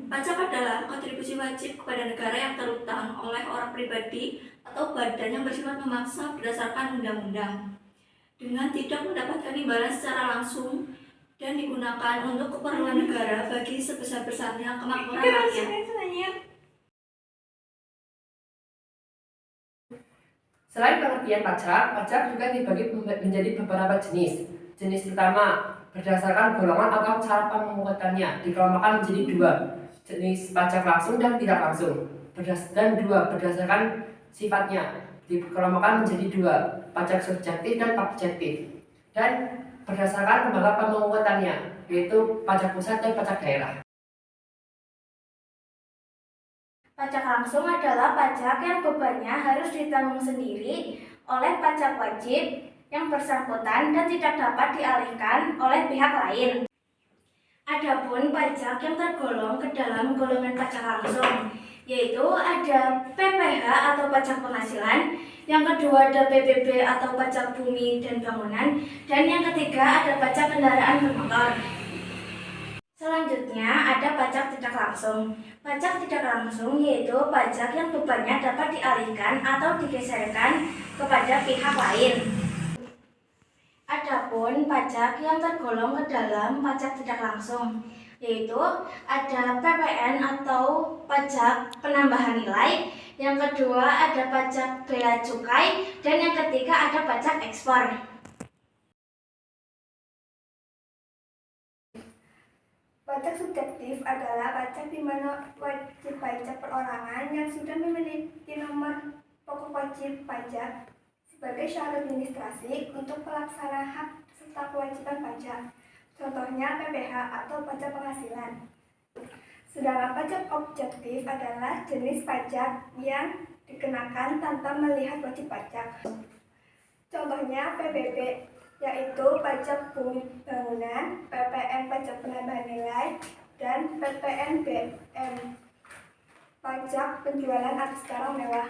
Pajak adalah kontribusi wajib kepada negara yang terutang oleh orang pribadi atau badan yang bersifat memaksa berdasarkan undang-undang dengan tidak mendapatkan imbalan secara langsung dan digunakan untuk keperluan negara bagi sebesar-besarnya kemakmuran rakyat. Selain pengertian pajak, pajak juga dibagi menjadi beberapa jenis. Jenis pertama, berdasarkan golongan atau cara pemungutannya, dikelompokkan menjadi dua. Jenis pajak langsung dan tidak langsung. Dan dua, berdasarkan sifatnya, dikelompokkan menjadi dua. Pajak subjektif dan objektif. Dan berdasarkan lembaga pemungutannya, yaitu pajak pusat dan pajak daerah. Pajak langsung adalah pajak yang bebannya harus ditanggung sendiri oleh pajak wajib yang bersangkutan dan tidak dapat dialihkan oleh pihak lain. Adapun pajak yang tergolong ke dalam golongan pajak langsung, yaitu ada PPH atau pajak penghasilan, yang kedua ada PBB atau pajak bumi dan bangunan, dan yang ketiga ada pajak kendaraan bermotor. Selanjutnya ada pajak tidak langsung. Pajak tidak langsung yaitu pajak yang bebannya dapat dialihkan atau digeserkan kepada pihak lain. Adapun pajak yang tergolong ke dalam pajak tidak langsung, yaitu ada PPN atau pajak penambahan nilai, yang kedua ada pajak bea cukai, dan yang ketiga ada pajak ekspor. Pajak subjektif adalah pajak di mana wajib pajak perorangan yang sudah memiliki nomor pokok wajib pajak sebagai syarat administrasi untuk pelaksanaan hak serta kewajiban pajak. Contohnya PPH atau pajak penghasilan. Sedangkan pajak objektif adalah jenis pajak yang dikenakan tanpa melihat wajib pajak. Contohnya PBB, yaitu pajak bumi bangunan, PPN pajak penambahan nilai, dan PPNBM pajak penjualan atas barang mewah.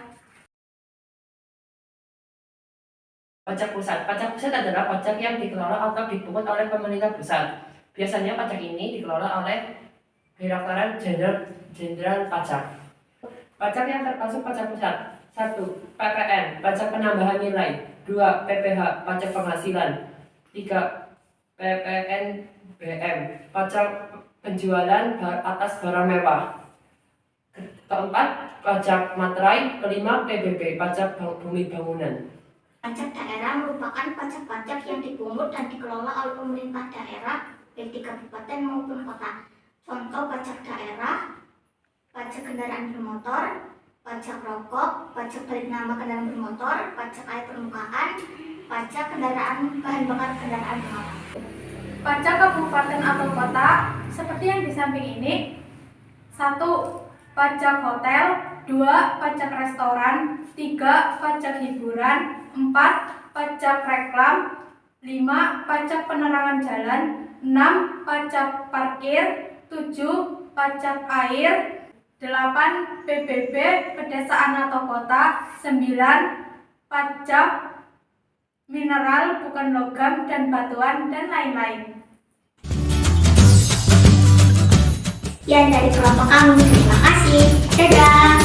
Pajak pusat. Pajak pusat adalah pajak yang dikelola atau dipungut oleh pemerintah pusat. Biasanya pajak ini dikelola oleh Direktorat Jenderal Pajak. Pajak yang termasuk pajak pusat: 1. PPN, pajak penambahan nilai. 2. PPH, pajak penghasilan. 3. PPNBM, pajak penjualan atas barang mewah. 4. Pajak materai. 5. PBB, pajak bumi bangunan. Pajak daerah merupakan pajak-pajak yang dipungut dan dikelola oleh pemerintah daerah, baik di kabupaten maupun kota. Contoh pajak daerah: pajak kendaraan bermotor, pajak rokok, pajak balik nama kendaraan bermotor, pajak air permukaan, pajak kendaraan bahan bakar kendaraan bermotor. Pajak kabupaten atau kota seperti yang di samping ini: 1. Pajak hotel, 2. Pajak restoran, 3. Pajak hiburan, 4. Pajak reklam, 5. Pajak penerangan jalan, 6. Pajak parkir, 7. Pajak air, 8. PBB pedesaan atau kota, 9. Pajak mineral bukan logam dan batuan, dan lain-lain. Sekian dari kelompok kami, terima kasih. Dadah.